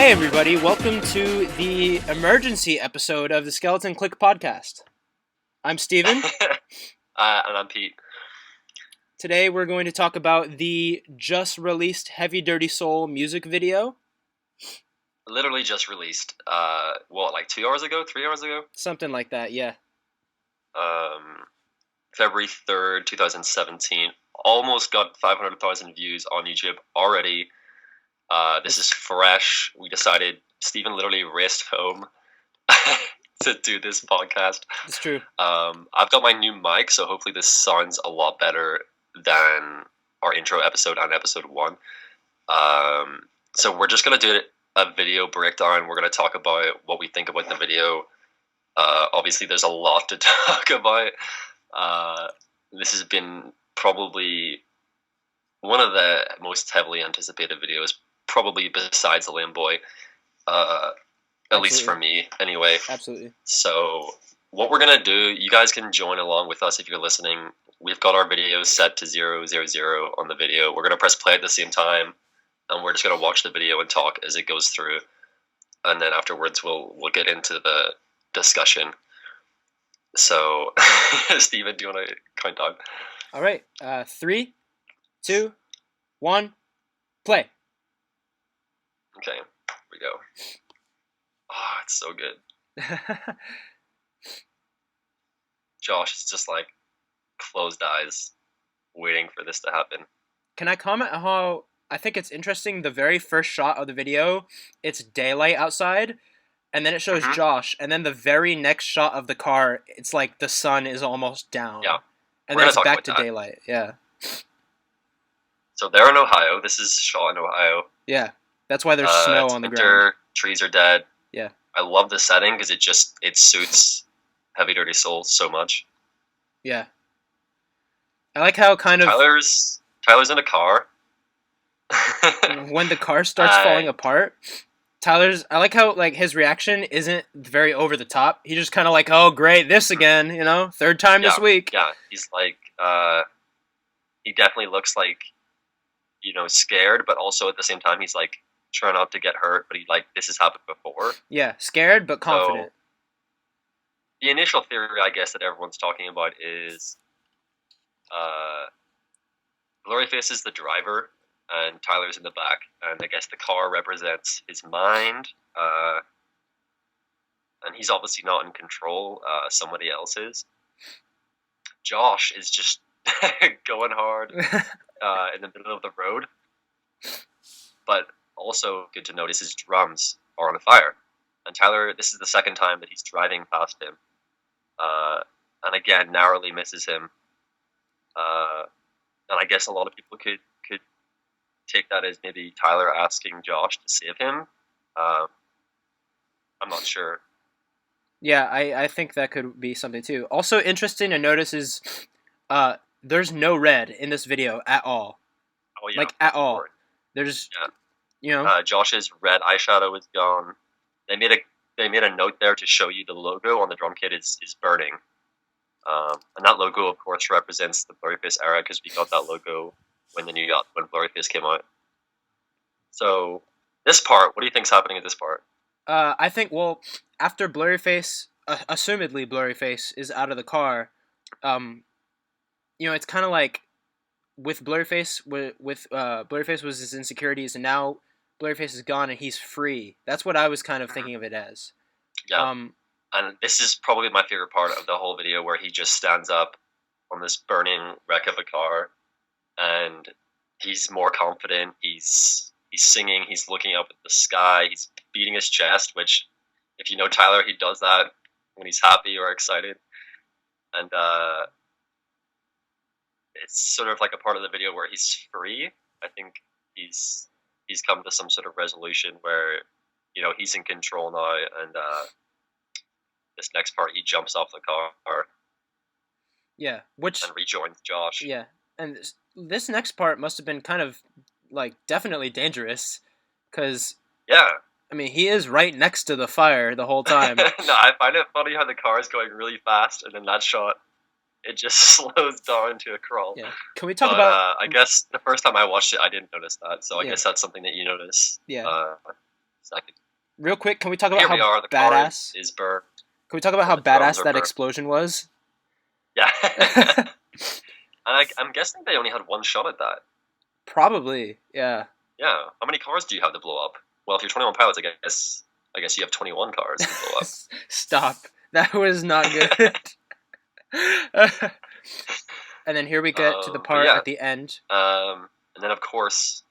Hey everybody, welcome to the emergency episode of the Skeleton Click podcast. I'm Steven. And I'm Pete. Today we're going to talk about the just released Heavy Dirty Soul music video. Literally just released, like 2 hours ago, 3 hours ago? Something like that, yeah. February 3rd, 2017. Almost got 500,000 views on YouTube already. This is fresh. We decided, Steven literally raced home to do this podcast. It's true. I've got my new mic, so hopefully this sounds a lot better than our intro episode and episode 1. So we're just going to do a video breakdown. We're going to talk about what we think about the video. Obviously, there's a lot to talk about. This has been probably one of the most heavily anticipated videos, probably besides the Lame Boy, at least for me, anyway. Absolutely. So what we're going to do, you guys can join along with us if you're listening. We've got our video set to 000 on the video. We're going to press play at the same time, and we're just going to watch the video and talk as it goes through. And then afterwards, we'll get into the discussion. So, Steven, do you want to count down? All right. 3, 2, 1, play. Okay, here we go. Oh, it's so good. Josh is just like closed eyes, waiting for this to happen. Can I comment on how I think it's interesting? The very first shot of the video, it's daylight outside, and then it shows Josh, and then the very next shot of the car, it's like the sun is almost down. Yeah. And then it's back to daylight. Yeah. So they're in Ohio. This is shot in Ohio. Yeah. That's why there's snow on the winter, ground. Trees are dead. Yeah. I love the setting because it suits Heavy Dirty Soul so much. Yeah. I like how kind of Tyler's in a car. when the car starts falling apart, I like how like his reaction isn't very over the top. He just kind of like, oh great, this again, third time this week. Yeah, he's like, he definitely looks like, scared, but also at the same time he's like trying not to get hurt, but this has happened before. Yeah, scared but confident. So, the initial theory, I guess, that everyone's talking about is, Blurryface is the driver, and Tyler's in the back, and I guess the car represents his mind, and he's obviously not in control, somebody else is. Josh is just going hard in the middle of the road, but also good to notice his drums are on fire, and Tyler, this is the second time that he's driving past him, and again, narrowly misses him, and I guess a lot of people could take that as maybe Tyler asking Josh to save him. I'm not sure. Yeah, I think that could be something too. Also interesting to notice is there's no red in this video at all. Oh yeah. Like at all. There's Josh's red eyeshadow is gone. They made a note there to show you the logo on the drum kit is burning. And that logo of course represents the Blurryface era because we got that logo when Blurryface came out. So, this part, what do you think's happening at this part? I think, after Blurryface, assumedly Blurryface is out of the car, it's kind of like with Blurryface, Blurryface was his insecurities, and now Blurryface is gone and he's free. That's what I was kind of thinking of it as. Yeah. And this is probably my favorite part of the whole video, where he just stands up on this burning wreck of a car, and he's more confident, he's singing, he's looking up at the sky, he's beating his chest, which, if you know Tyler, he does that when he's happy or excited. And it's sort of like a part of the video where he's free. I think he's come to some sort of resolution where, he's in control now, and this next part, he jumps off the car. Yeah, and rejoins Josh. Yeah, and this next part must have been kind of, definitely dangerous, because... Yeah. I mean, he is right next to the fire the whole time. No, I find it funny how the car is going really fast, and in that shot, it just slows down to a crawl. Yeah. Can we talk about... I guess the first time I watched it, I didn't notice that, so I guess that's something that you notice. Yeah. Second. Real quick, can we talk about Here how we are. The car badass? is burned. Can we talk about And how the drums badass are that burned. explosion was? Yeah. And I'm guessing they only had one shot at that. Probably, yeah. Yeah. How many cars do you have to blow up? Well, if you're 21 pilots, I guess you have 21 cars to blow up. Stop. That was not good. And then here we get to the part at the end. And then, of course,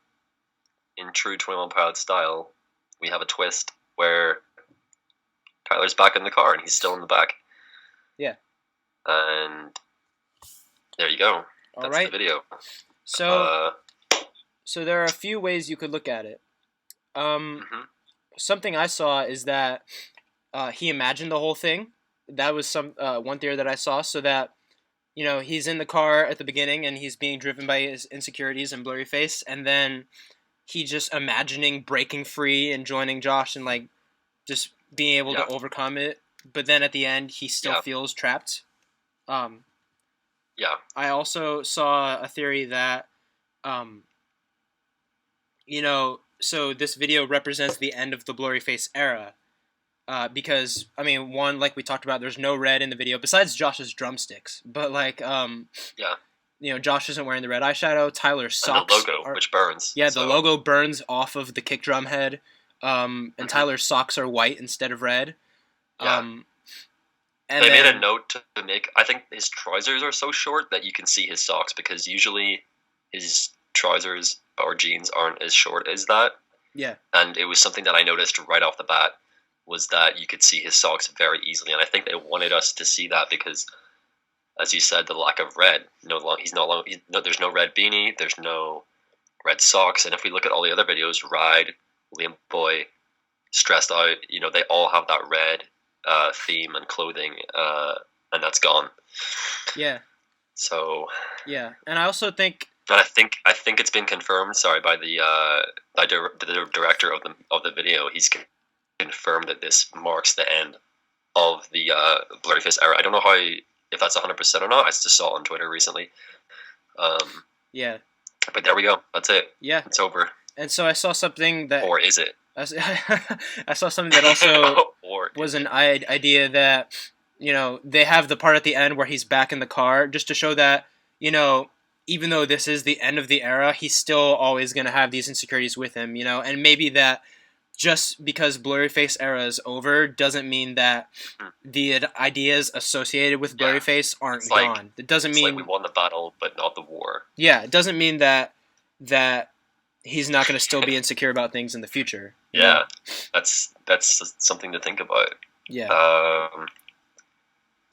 in true 21 Pilot style, we have a twist where Tyler's back in the car and he's still in the back. Yeah. And there you go. All That's right. the video. So there are a few ways you could look at it. Something I saw is that he imagined the whole thing. That was one theory that I saw. So that, you know, he's in the car at the beginning and he's being driven by his insecurities and blurry face, and then he just imagining breaking free and joining Josh and like just being able to overcome it. But then at the end, he still feels trapped. I also saw a theory that, you know, so this video represents the end of the blurry face era. Because, I mean, one, like we talked about, there's no red in the video, besides Josh's drumsticks. But, like, you know, Josh isn't wearing the red eyeshadow. Tyler's socks. And the logo, which burns. Yeah, the logo burns off of the kick drum head. And Tyler's socks are white instead of red. And they made a note to make, I think his trousers are so short that you can see his socks, because usually his trousers or jeans aren't as short as that. Yeah. And it was something that I noticed right off the bat, was that you could see his socks very easily. And I think they wanted us to see that because, as you said, the lack of red. There's no red beanie, there's no red socks. And if we look at all the other videos, Ride, Liam Boy, Stressed Out, you know, they all have that red theme and clothing, and that's gone. Yeah. So. Yeah, and I also think. And I think it's been confirmed. Sorry, by the director of the video. He's confirmed that this marks the end of the blurry face era. I don't know if that's 100% or not. I just saw it on Twitter recently. Yeah. But there we go. That's it. Yeah. It's over. And so I saw something that. Or is it? I saw something that also was an idea that, you know, they have the part at the end where he's back in the car, just to show that, you know, even though this is the end of the era, he's still always going to have these insecurities with him, you know, and maybe that just because blurry face era is over doesn't mean that the ideas associated with blurry face aren't gone. It doesn't mean we won the battle, but not the war. Yeah, it doesn't mean that he's not going to still be insecure about things in the future. Yeah, that's something to think about. Yeah.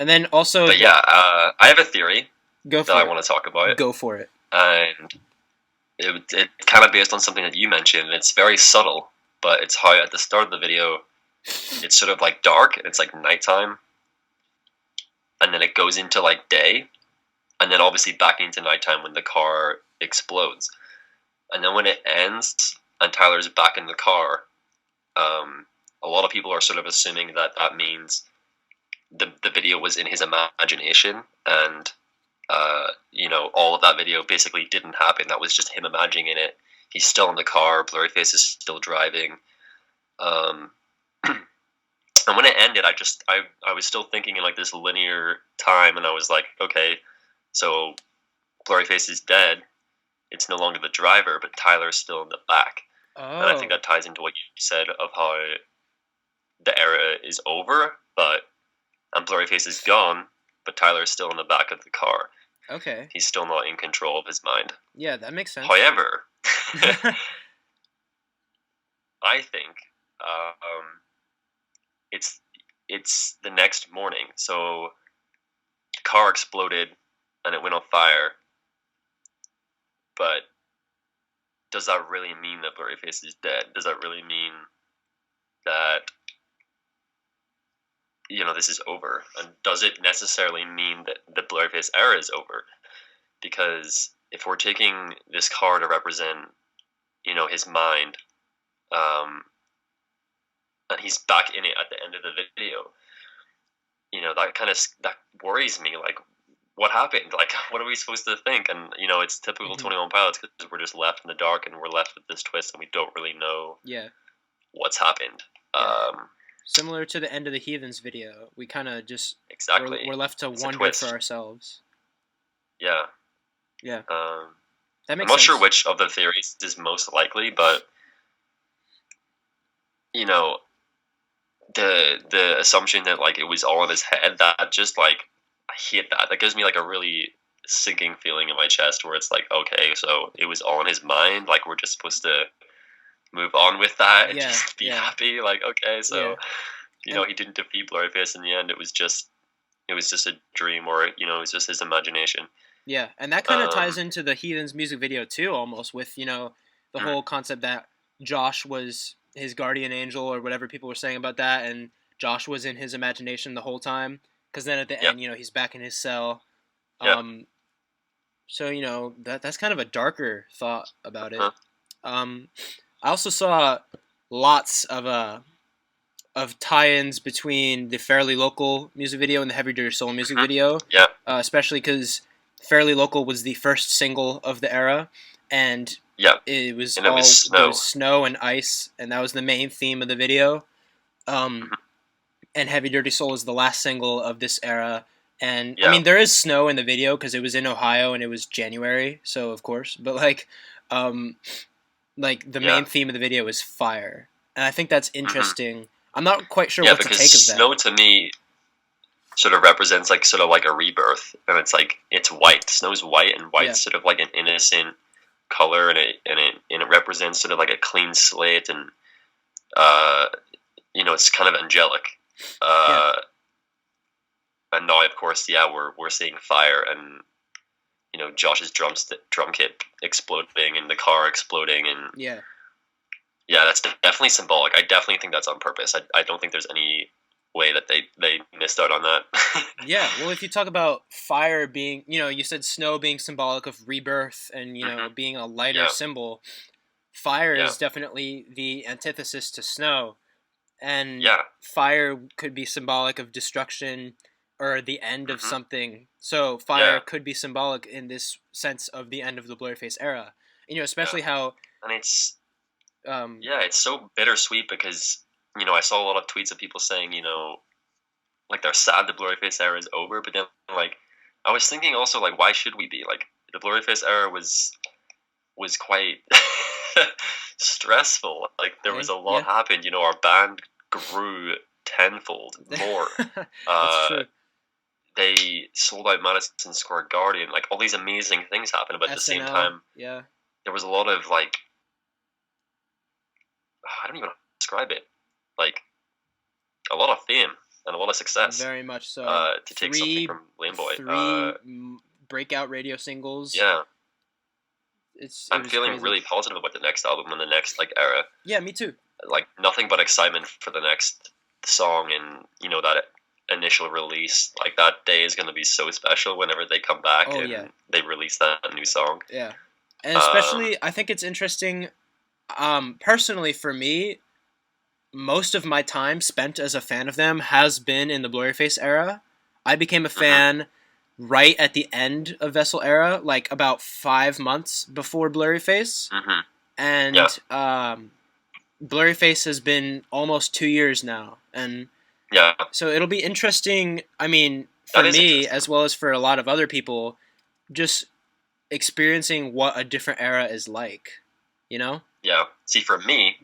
And then also... But yeah, I have a theory I want to talk about. Go for it. And it kind of based on something that you mentioned, and it's very subtle, but it's how at the start of the video, it's sort of like dark, and it's like nighttime, and then it goes into like day, and then obviously back into nighttime when the car explodes. And then when it ends and Tyler's back in the car, a lot of people are sort of assuming that means the video was in his imagination, and you know, all of that video basically didn't happen. That was just him imagining it. He's still in the car. Blurryface is still driving. And when it ended, I was still thinking in like this linear time, and I was like, okay, so Blurryface is dead. It's no longer the driver, but Tyler's still in the back. Oh. And I think that ties into what you said of how the era is over, and Blurryface is gone, but Tyler is still in the back of the car. Okay. He's still not in control of his mind. Yeah, that makes sense. However, I think it's the next morning. So the car exploded and it went on fire. But does that really mean that Blurryface is dead? Does that really mean that, you know, this is over? And does it necessarily mean that the Blurryface era is over? Because if we're taking this car to represent, you know, his mind, and he's back in it at the end of the video, you know, that worries me. Like, what happened? Like, what are we supposed to think? And, you know, it's typical 21 Pilots, because we're just left in the dark and we're left with this twist and we don't really know what's happened. Yeah. Similar to the end of the Heathens video, we kind of just Exactly. we're left to It's a wonder twist. for ourselves. Yeah. Yeah. Um, That I'm makes not sense. sure which of the theories is most likely, but you know, the assumption that like it was all in his head, that just like I hate that. That gives me like a really sinking feeling in my chest where it's like, okay, so it was all in his mind. Like we're just supposed to move on with that and Yeah, just be yeah. happy. Like okay, so Yeah. he didn't defeat Blurryface in the end. It was just a dream, or it was just his imagination. Yeah, and that kind of ties Um, into the Heathens music video too, almost with the mm, whole concept that Josh was his guardian angel or whatever people were saying about that, and Josh was in his imagination the whole time. Because then at the yeah, end, he's back in his cell. yeah, Um, so that's kind of a darker thought about it. huh, Um, I also saw lots of tie-ins between the Fairly Local music video and the Heavy Duty Soul music video, yeah, especially because Fairly Local was the first single of the era, and yeah, it was and it was there snow. was snow and ice, and that was the main theme of the video. Um, Mhm. and Heavy Dirty Soul is the last single of this era. And I Yeah, mean, there is snow in the video because it was in Ohio and it was January, so of course. But um, like the yeah. main theme of the video is fire, and I think that's Hmm. interesting. I'm not quite sure Yeah, what to because take of that. snow to me sort of represents like sort of like a rebirth, and it's like it's white. Snow's white, and Yeah, white's sort of like an innocent color, and it represents sort of like a clean slate, and uh, it's kind of angelic. yeah, Uh, and now, of course, yeah, we're seeing fire, and Josh's drum kit exploding, and the car exploding, and yeah, yeah, that's definitely symbolic. I definitely think that's on purpose. I don't think there's any way that they missed out on that. yeah. Well, if you talk about fire being, you said snow being symbolic of rebirth and Hmm. being a lighter Yeah, symbol. Fire yeah, is definitely the antithesis to snow, and yeah. fire could be symbolic of destruction or the end of Hmm. something. So fire Yeah, could be symbolic in this sense of the end of the Blurryface era. yeah. Especially how And um, it's so bittersweet because I saw a lot of tweets of people saying like they're sad the Blurryface era is over, but then like I was thinking also like why should we be like the Blurryface era was quite stressful. Like there was hey, a lot yeah, happened. Our band grew tenfold more. that's Uh, true. they sold out Madison Square Garden. Like all these amazing things happened, but at the same SNL, time, yeah, there was a lot of like I don't even know how to describe it. Like a lot of fame and a lot of success. very much so. To take something from Lame Boy. Three breakout radio singles. Yeah, It I'm was feeling crazy. really positive about the next album and the next like era. Yeah, me too. Like nothing but excitement for the next song, and that initial release. Like that day is going to be so special whenever they come back Oh yeah, and they release that new song. yeah, and Um, especially I think it's interesting. Personally, for me, most of my time spent as a fan of them has been in the Blurryface era. I became a mhm, fan right at the end of Vessel era, like about 5 months before Blurryface, mhm, yeah, and Blurryface has been almost 2 years now, and yeah, so it'll be interesting. I mean, for that is me interesting. as well as for a lot of other people, just experiencing what a different era is like. You know? Yeah. See, for me,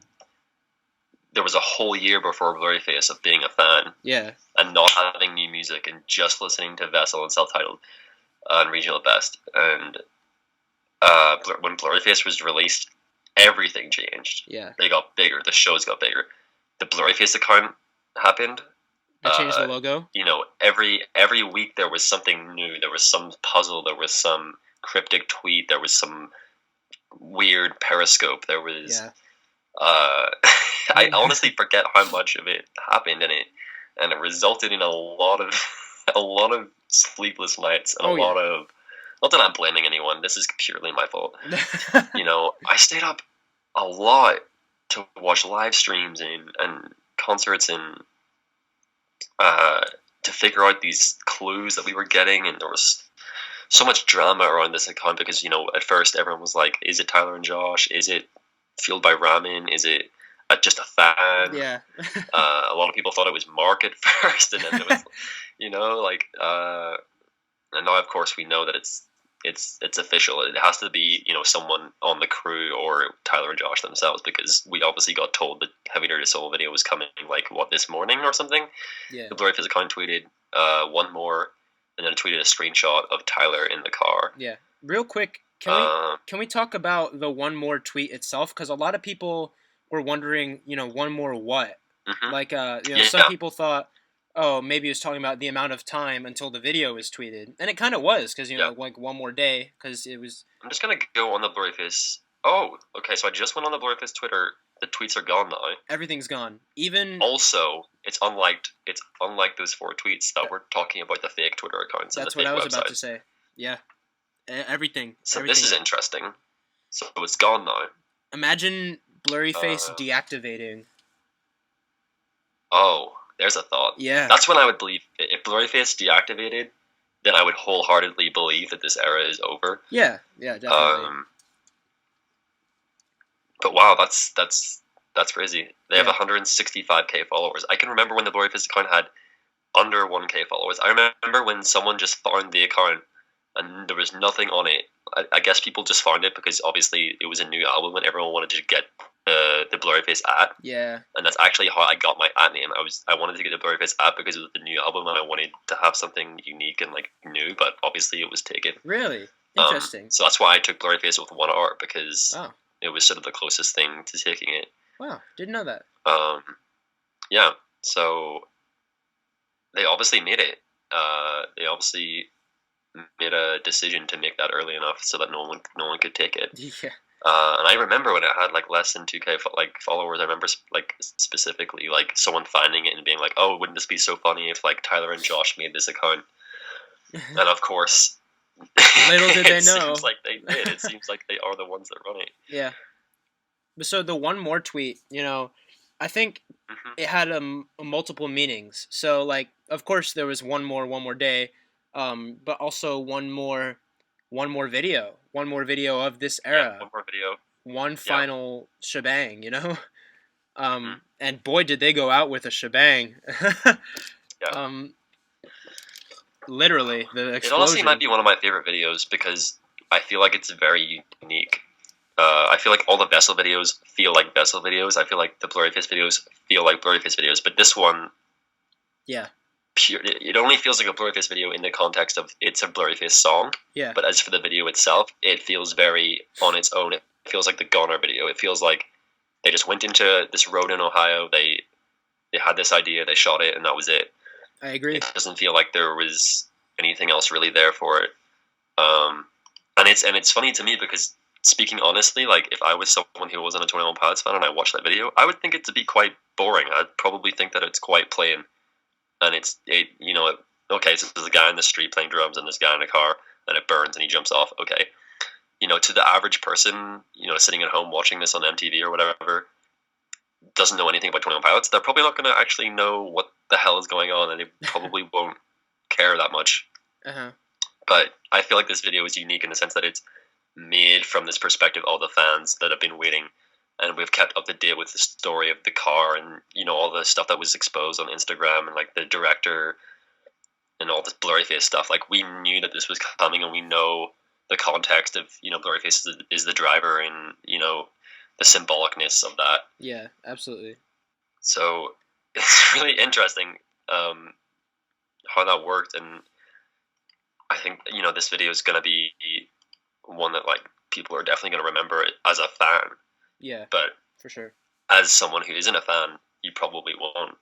there was a whole year before Blurryface of being a fan Yeah. and not having new music and just listening to Vessel and self-titled and regional at best. And when Blurryface was released, everything changed. Yeah. They got bigger. The shows got bigger. The Blurryface account happened. They changed the logo. Every week there was something new. There was some puzzle. There was some cryptic tweet. There was some weird Periscope. There was. Yeah. I honestly forget how much of it happened, and it resulted in a lot of a lot of sleepless nights and Oh a yeah. lot of. Not that I'm blaming anyone. This is purely my fault. I stayed up a lot to watch live streams and concerts and uh, to figure out these clues that we were getting, and there was so much drama around this account because at first everyone was like, "Is it Tyler and Josh? Is it Fueled by Ramen? Is it?" just a fan. Yeah. A lot of people thought it was Mark at first, and then it was, and now of course we know that it's official. It has to be someone on the crew or Tyler and Josh themselves, because we obviously got told that Heavy Dirty Soul video was coming this morning or something. Yeah. The Blurryface account tweeted one more, and then tweeted a screenshot of Tyler in the car. Yeah. Real quick, can we talk about the one more tweet itself? Because a lot of people were wondering, one more what? Mm-hmm. Some people thought, oh, maybe he was talking about the amount of time until the video was tweeted, and it kind of was, because one more day, because it was. I'm just gonna go on the Blurryface. Oh, okay. So I just went on the Blurryface Twitter. The tweets are gone now. Everything's gone. Even also, it's unlike those 4 tweets that were talking about the fake Twitter accounts. That's and the what fake I was website. about to say. Yeah, everything. So everything. This is interesting. So it's gone now. Imagine Blurryface deactivating. Oh, there's a thought. Yeah. That's when I would believe it. If Blurryface deactivated, then I would wholeheartedly believe that this era is over. Yeah, definitely. But wow, that's crazy. They have 165k followers. I can remember when the Blurryface account had under 1k followers. I remember when someone just found the account and there was nothing on it. I guess people just found it because obviously it was a new album and everyone wanted to get the Blurryface at. Yeah. And that's actually how I got my at name. I wanted to get the Blurryface at because it was the new album and I wanted to have something unique and new, but obviously it was taken. Really? Interesting. So that's why I took Blurryface with one R, because oh. it was sort of the closest thing to taking it. Wow, didn't know that. Yeah. So they obviously made it. They obviously made a decision to make that early enough so that no one could take it. Yeah. And I remember when it had less than 2k followers. I remember specifically someone finding it and being like, "Oh, wouldn't this be so funny if Tyler and Josh made this account?" And of course, little did they know. It seems like they did. It seems like they are the ones that run it. Yeah. So the one more tweet, I think it had multiple meanings. So of course there was one more day, but also one more video of this era. Yeah, one more video. One final shebang, and boy did they go out with a shebang. Yeah. Literally, the explosion. It honestly might be one of my favorite videos because I feel like it's very unique. I feel like all the Vessel videos feel like Vessel videos. I feel like the Blurryface videos feel like Blurryface videos, but this one, yeah, it only feels like a Blurryface video in the context of it's a Blurryface song. Yeah. But as for the video itself, it feels very on its own. It feels like the Goner video. It feels like they just went into this road in Ohio. They had this idea, they shot it, and that was it. I agree. It doesn't feel like there was anything else really there for it. And it's funny to me because, speaking honestly, if I was someone who wasn't a 21 Pilots fan and I watched that video, I would think it to be quite boring. I'd probably think that it's quite plain. And okay, so there's a guy in the street playing drums and this guy in a car, and it burns and he jumps off. Okay. To the average person, sitting at home watching this on MTV or whatever, doesn't know anything about 21 Pilots, they're probably not going to actually know what the hell is going on, and they probably won't care that much. Uh-huh. But I feel like this video is unique in the sense that it's made from this perspective of the fans that have been waiting, and we've kept up to date with the story of the car and all the stuff that was exposed on Instagram and the director and all this Blurryface stuff. We knew that this was coming, and we know the context of Blurryface is the driver and the symbolicness of that. Yeah, absolutely. So it's really interesting how that worked, and I think this video is going to be one that people are definitely going to remember it as a fan. Yeah, but for sure, as someone who isn't a fan, you probably won't.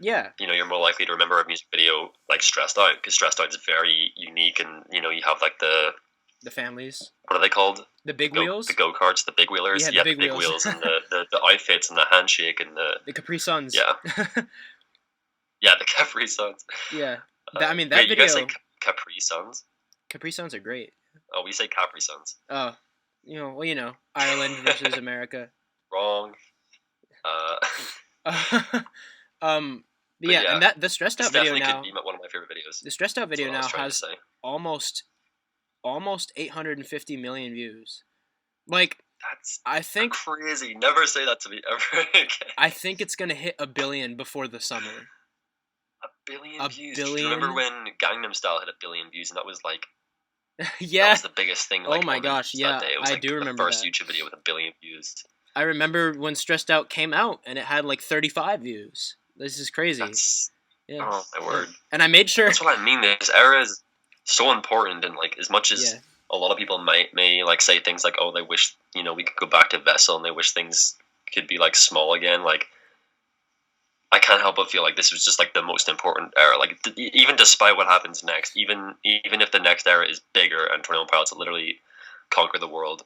Yeah, you're more likely to remember a music video like Stressed Out, because Stressed Out is very unique, and you have the families. What are they called? The big wheels? The go-karts, the big wheelers. Yeah, the big wheels and the outfits and the handshake and the Capri Suns. Yeah. Yeah, the Capri Suns. Yeah. That video... You guys say Capri Suns? Capri Suns are great. Oh, we say Capri Suns. Oh. Ireland versus America. Wrong. Yeah, and the Stressed Out video now... definitely could be one of my favorite videos. The Stressed Out video now has almost 850 million views. That's I think crazy. Never say that to me ever again. I think it's gonna hit 1 billion before the summer. 1 billion A views. Do you remember billion? when Gangnam Style had 1 billion views, and that was like that Yeah. was the biggest thing Oh like my on the gosh. news that Yeah, day. It was I like do the remember first that. YouTube video with 1 billion views. I remember when Stressed Out came out and it had like 35 views. This is crazy. That's Yeah. oh my Yeah. word. And I made sure. That's what I mean. This era is so important, and like as much as Yeah. a lot of people may like say things like, "Oh, they wish we could go back to Vessel, and they wish things could be like small again." Like I can't help but feel like this was just like the most important era. Like even despite what happens next, even if the next era is bigger and 21 Pilots literally conquer the world,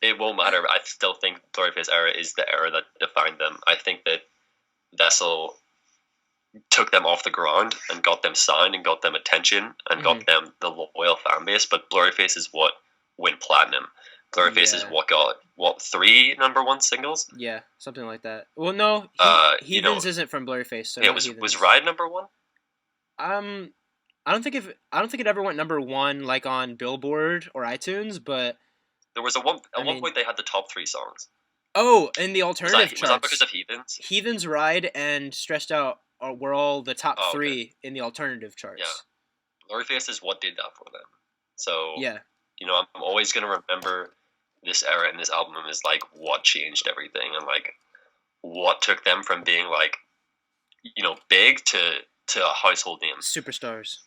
it won't matter. I still think Gloryface era is the era that defined them. I think that Vessel took them off the ground and got them signed and got them attention and got them the loyal fan base. But Blurryface is what went platinum. Blurryface is what got 3 #1 singles. Yeah, something like that. Well, no, Heathens isn't from Blurryface. So yeah, was Ride #1? I don't think it ever went #1 like on Billboard or iTunes, but there was at one point they had the top 3 songs. Oh, in the alternative charts. Was that because of Heathens? Heathens, Ride, and Stressed Out were all the top 3 in the alternative charts. Yeah, Blurryface is what did that for them. So yeah, I'm always gonna remember this era and this album is like what changed everything and like what took them from being like big to a household name, superstars.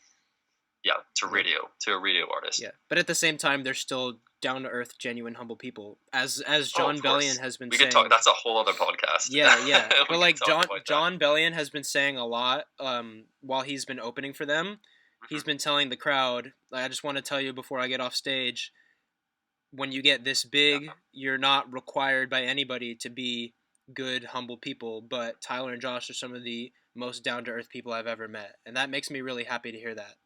Yeah, to a radio artist. Yeah, but at the same time, they're still down to earth, genuine, humble people. As John Bellion has been saying. We could talk. That's a whole other podcast. Yeah. But like John Bellion has been saying a lot while he's been opening for them. Mm-hmm. He's been telling the crowd, like, I just want to tell you before I get off stage, when you get this big, you're not required by anybody to be good, humble people. But Tyler and Josh are some of the most down to earth people I've ever met, and that makes me really happy to hear that.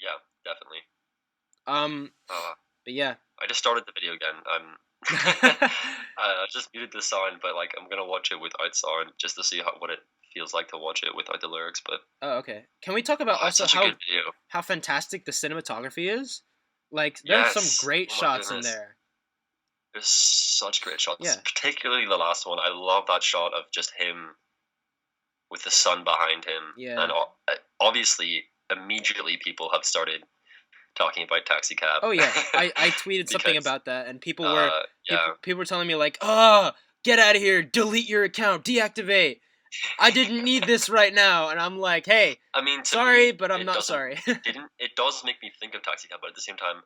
Yeah, definitely. But yeah, I just started the video again. I just muted the sound, but like I'm gonna watch it without sound just to see what it feels like to watch it without the lyrics. But okay. Can we talk about also how fantastic the cinematography is? Like there's some great shots in there. There's such great shots, yeah. Particularly the last one. I love that shot of just him with the sun behind him. Yeah. And obviously, immediately people have started talking about Taxi Cab. Oh yeah, I tweeted something about that, and people were telling me like, get out of here, delete your account, deactivate. I didn't need this right now, and I'm like, hey, I mean, sorry, but I'm not sorry. It does make me think of Taxi Cab, but at the same time,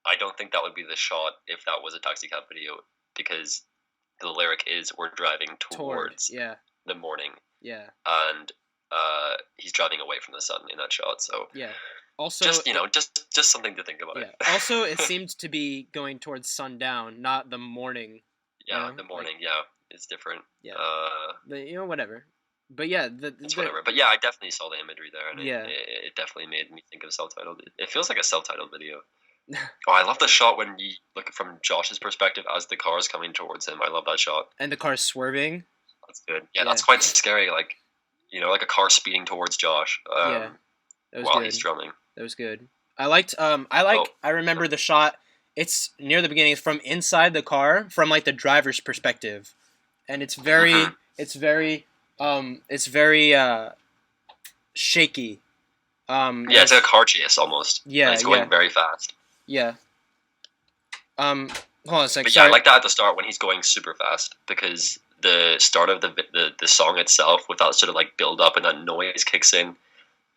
I don't think that would be the shot if that was a Taxi Cab video, because the lyric is "we're driving towards the morning." Yeah. And he's driving away from the sun in that shot. So yeah. Also, just something to think about. Yeah. Also, it seemed to be going towards sundown, not the morning. Yeah, the morning. Like, yeah, it's different. Yeah. But whatever. But yeah, it's whatever. But yeah, I definitely saw the imagery there, and it definitely made me think of self-titled. It feels like a self-titled video. Oh, I love the shot when you look from Josh's perspective as the car is coming towards him. I love that shot. And the car's swerving. That's good. Yeah, that's quite scary. Like, like a car speeding towards Josh. That was while good. He's drumming. That was good. I remember the shot. It's near the beginning. It's from inside the car, from like the driver's perspective, and it's very, it's very shaky. It's like a car chase almost. Yeah, it's going very fast. Yeah. Hold on a second. But yeah, I like that at the start when he's going super fast, because the start of the song itself, with that sort of like build up and that noise kicks in,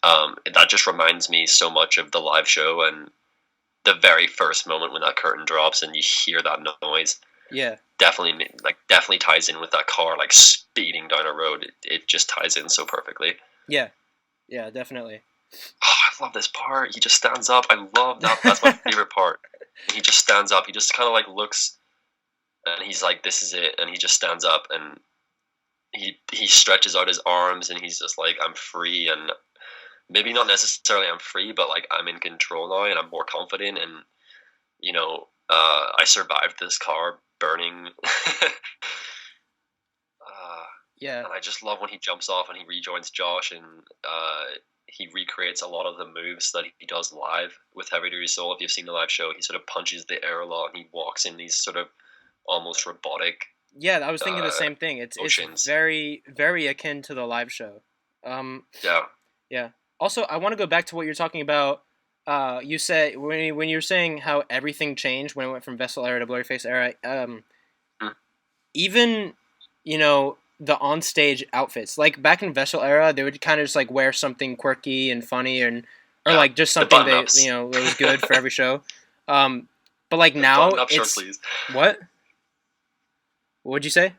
that just reminds me so much of the live show and the very first moment when that curtain drops and you hear that noise. Yeah. Definitely ties in with that car like speeding down a road. It just ties in so perfectly. Yeah. Yeah, definitely. Oh, I love this part. He just stands up. I love that. That's my favorite part. And he just stands up. He just kind of like looks, and he's like, "This is it." And he just stands up and he stretches out his arms and he's just like, "I'm free." And maybe not necessarily I'm free, but like I'm in control now and I'm more confident. And I survived this car burning. Yeah. And I just love when he jumps off and he rejoins Josh, and he recreates a lot of the moves that he does live with Heavy Duty Soul. If you've seen the live show, he sort of punches the air a lot, and he walks in these sort of almost robotic Yeah, I was thinking the same thing. It's motions. very very akin to the live show. Yeah. Yeah. Also, I want to go back to what you're talking about. You said when you were saying how everything changed when it went from Vessel era to Blurryface era. Mm. Even the onstage outfits, like back in Vessel era, they would kind of just like wear something quirky and funny or like just something that was good for every show. But like now button-up short sleeves. What? What'd you say?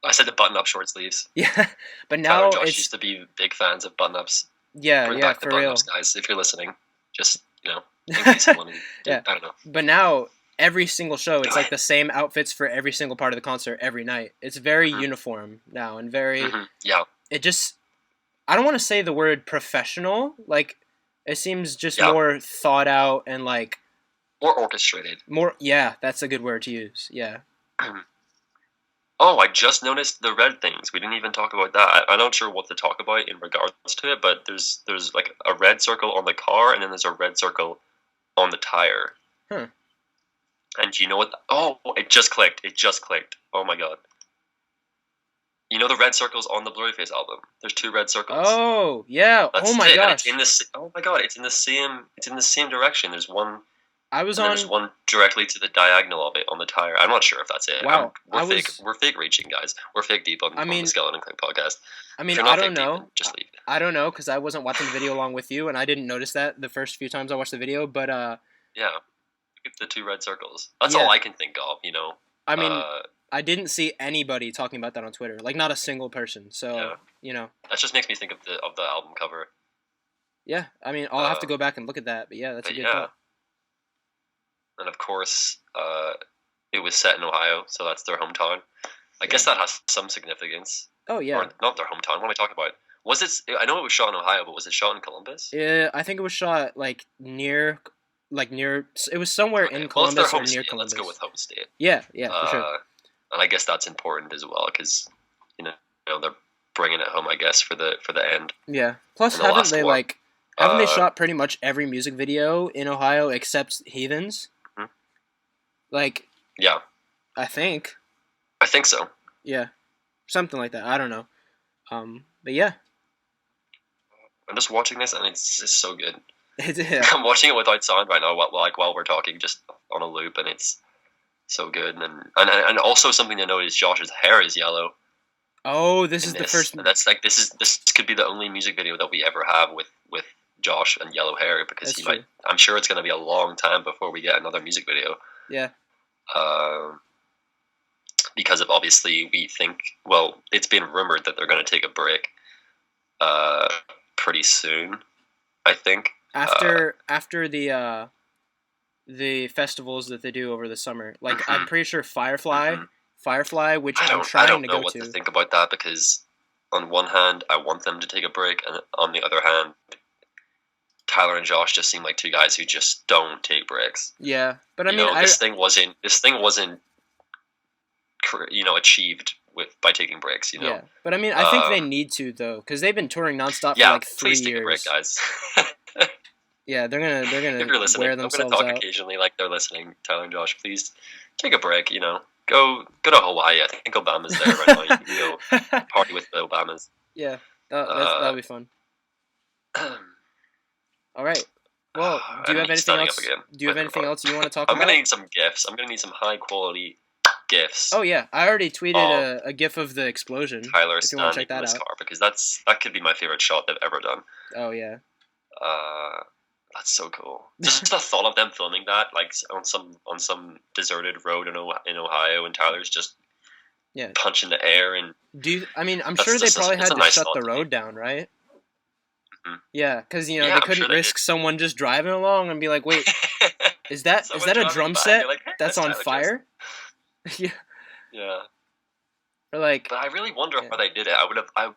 I said the button-up short sleeves. Yeah, but now Tyler and Josh used to be big fans of button-ups. Yeah, Bring yeah, back the for real, button-ups, guys. If you're listening, just in case you want to. Yeah, I don't know. But now every single show, it's like the same outfits for every single part of the concert every night. It's very uniform now and very. Yeah. It just, I don't want to say the word professional. Like, it seems just more thought out and like. More orchestrated. Yeah, that's a good word to use. Yeah. Oh, I just noticed the red things. We didn't even talk about that. I'm not sure what to talk about in regards to it, but there's like a red circle on the car, and then there's a red circle on the tire. Huh. And you know what? It just clicked. It just clicked. Oh my god. You know the red circles on the Blurryface album? There's 2 red circles. Oh yeah. That's oh my gosh. Oh my god. It's in the same direction. There's one. There's one directly to the diagonal of it on the tire. I'm not sure if that's it. Wow. We're fake reaching, guys. We're fake deep on the Skeleton Clink podcast. I mean, I don't know. Deep, just leave. I don't know because I wasn't watching the video along with you, and I didn't notice that the first few times I watched the video. But yeah, the 2 red circles. That's all I can think of. I mean, I didn't see anybody talking about that on Twitter. Like, not a single person. So that just makes me think of the album cover. Yeah, I mean, I'll have to go back and look at that. But yeah, that's a good thought. And of course, it was set in Ohio, so that's their hometown. I guess that has some significance. Oh yeah. Or not their hometown. What am I talking about? Was it? I know it was shot in Ohio, but was it shot in Columbus? Yeah, I think it was shot near. It was somewhere in Columbus or near Columbus. Let's go with home state. Yeah, for sure. And I guess that's important as well because they're bringing it home. I guess for the end. Yeah. Plus, haven't they shot pretty much every music video in Ohio except Heathens? Like, yeah, I think so. Yeah, something like that. I don't know. But yeah, I'm just watching this and it's just so good. Yeah. I'm watching it without sound right now, while we're talking, just on a loop, and it's so good. And also something to note is Josh's hair is yellow. Oh, this is the first. And that's like this could be the only music video that we ever have with Josh and yellow hair because I'm sure it's going to be a long time before we get another music video. Yeah. Because of obviously we think, it's been rumored that they're going to take a break pretty soon, I think. After the festivals that they do over the summer. Like, I'm pretty sure Firefly, which I'm trying to go to. I don't know what to think about that because on one hand, I want them to take a break, and on the other hand, Tyler and Josh just seem like 2 guys who just don't take breaks. Yeah, but I mean, this thing wasn't achieved by taking breaks. Yeah, but I mean, I think they need to though, because they've been touring nonstop for like 3 years. Please take a break, guys. Yeah, they're gonna if you're listening, wear themselves I'm gonna talk out. occasionally like they're listening. Tyler and Josh, please take a break. Go to Hawaii. I think Obama's there right now. You can go party with the Obamas. Yeah, that'll be fun. All right. Well, do you have anything else? Do you have anything else you want to talk about? I'm gonna need some GIFs. I'm gonna need some high quality GIFs. Oh yeah, I already tweeted a GIF of the explosion. Tyler standing in his car because that could be my favorite shot they've ever done. Oh yeah. That's so cool. Just the thought of them filming that, like on some deserted road in Ohio, and Tyler's just punching the air and. I'm sure they probably had to shut the road down, right? Mm-hmm. Yeah, because they couldn't risk someone just driving along and be like, "Wait, is that a drum set that's on fire?" Yeah. Yeah. Or like. But I really wonder how they did it. I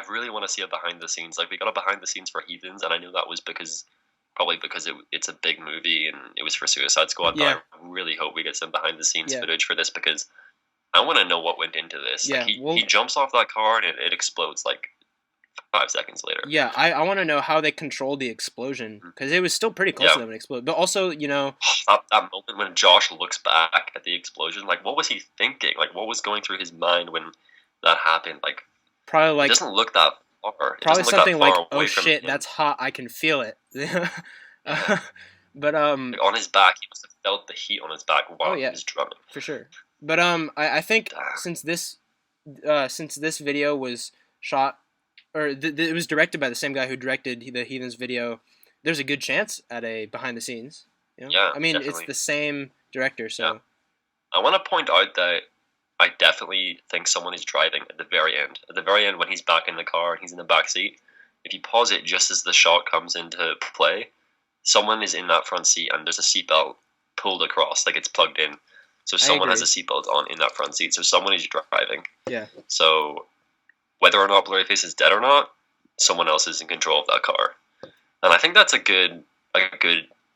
really want to see a behind the scenes. Like, we got a behind the scenes for Heathens, and I knew that was probably because it's a big movie and it was for Suicide Squad. Yeah. But I really hope we get some behind the scenes footage for this because I want to know what went into this. Yeah, like he jumps off that car and it explodes like 5 seconds later. Yeah, I want to know how they controlled the explosion, because it was still pretty close to them when it exploded. But also, that moment when Josh looks back at the explosion, like, what was he thinking? Like, what was going through his mind when that happened? Like, probably like, it doesn't look that far. Probably something like, oh from shit, him. that's hot, I can feel it. But like on his back, he must have felt the heat on his back while he was drumming. For sure. But I think since this video was shot, or it was directed by the same guy who directed the Heathens video, there's a good chance at a behind the scenes. Yeah, I mean, definitely. it's the same director, so. Yeah. I want to point out that I definitely think someone is driving at the very end. At the very end, when he's back in the car and he's in the back seat, if you pause it just as the shot comes into play, someone is in that front seat and there's a seatbelt pulled across, like it's plugged in. So someone has a seatbelt on in that front seat. So someone is driving. Yeah. So whether or not Blurryface is dead or not, someone else is in control of that car. And I think that's a good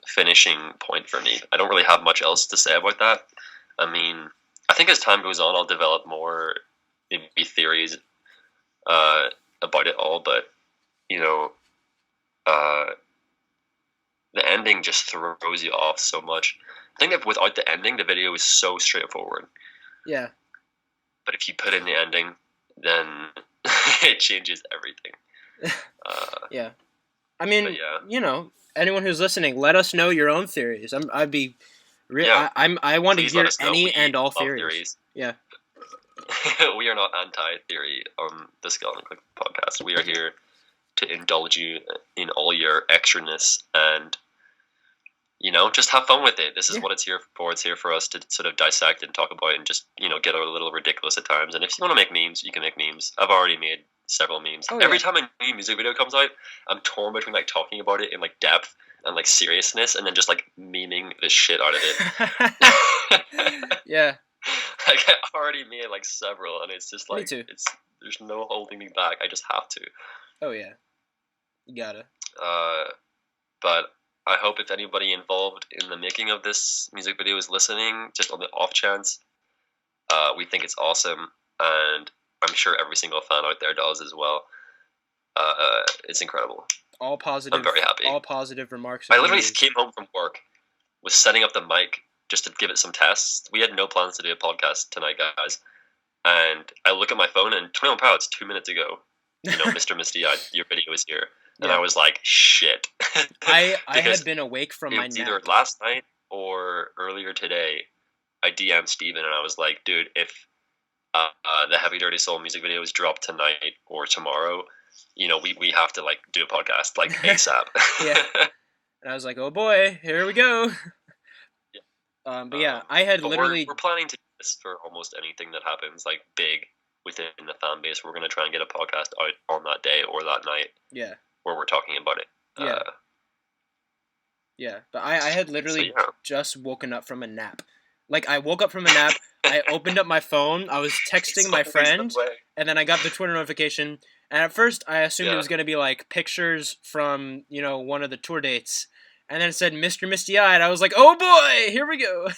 finishing point for me. I don't really have much else to say about that. I mean, I think as time goes on, I'll develop more maybe theories about it all. But, the ending just throws you off so much. I think that without the ending, the video is so straightforward. Yeah. But if you put in the ending, then it changes everything. Yeah. I mean, anyone who's listening, let us know your own theories. I want to hear any and all theories. Yeah. We are not anti-theory on the Skeleton Click podcast. We are here to indulge you in all your extraness and, just have fun with it. This is what it's here for. It's here for us to sort of dissect and talk about and just, get a little ridiculous at times. And if you want to make memes, you can make memes. I've already made several memes. Every time a new music video comes out, I'm torn between like talking about it in like depth and like seriousness and then just like memeing the shit out of it. Yeah. Like I already made like several and it's just like, me too. There's no holding me back. I just have to. Oh yeah. You gotta. But I hope if anybody involved in the making of this music video is listening, just on the off chance, we think it's awesome, and I'm sure every single fan out there does as well. It's incredible. All positive. I'm very happy. All positive remarks. I literally came home from work, was setting up the mic just to give it some tests. We had no plans to do a podcast tonight, guys. And I look at my phone and 21 pounds, 2 minutes ago, Mr. Misty, your video is here. And I was like, shit. I had been awake from my nap. Either last night or earlier today, I DM'd Steven and I was like, dude, if the Heavy Dirty Soul music video is dropped tonight or tomorrow, we have to like do a podcast like ASAP. Yeah. And I was like, oh boy, here we go. Yeah. But yeah, I had literally... We're planning to do this for almost anything that happens like big within the fan base. We're going to try and get a podcast out on that day or that night. Yeah. Where we're talking about it. Yeah, but I had literally just woken up from a nap. Like, I woke up from a nap, I opened up my phone, I was texting my friend, and then I got the Twitter notification, and at first I assumed it was going to be, like, pictures from, one of the tour dates, and then it said Mr. Misty-Eyed. I was like, oh boy, here we go!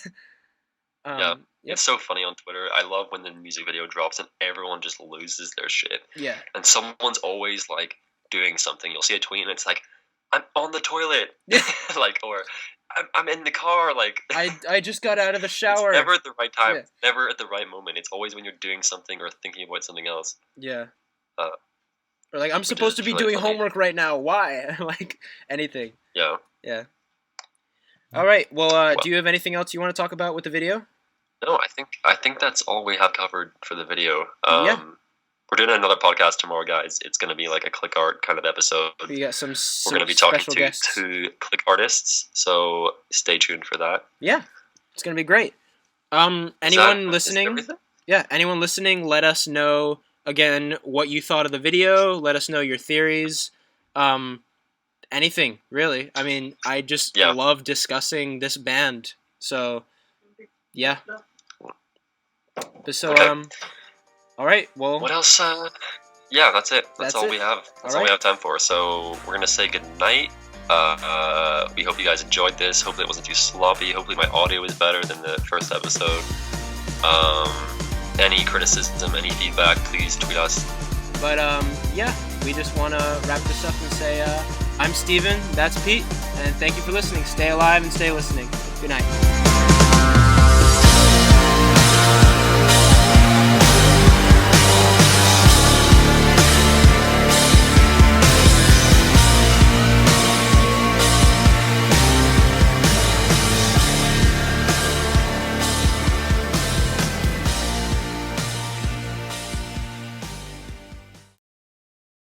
Yep. It's so funny on Twitter. I love when the music video drops and everyone just loses their shit. Yeah. And someone's always, like, doing something. You'll see a tweet and it's like, I'm on the toilet, like, or I'm in the car, like. I just got out of the shower. It's never at the right time, never at the right moment. It's always when you're doing something or thinking about something else. Yeah. Or like, I'm supposed to be doing homework right now. Why? Like, anything. Yeah. Yeah. All right. Well, do you have anything else you want to talk about with the video? No, I think that's all we have covered for the video. We're doing another podcast tomorrow, guys. It's going to be like a click art kind of episode. We got some We're going to be talking to two click artists, so stay tuned for that. Yeah, it's going to be great. Anyone listening? Yeah, anyone listening, let us know, again, what you thought of the video. Let us know your theories. Anything, really. I mean, I just love discussing this band. So, yeah. So, all right, well... What else? Yeah, that's it. That's all we have. That's all we have time for. So we're going to say goodnight. We hope you guys enjoyed this. Hopefully it wasn't too sloppy. Hopefully my audio was better than the first episode. Any criticism, any feedback, please tweet us. But yeah, we just want to wrap this up and say I'm Steven, that's Pete, and thank you for listening. Stay alive and stay listening. Good night.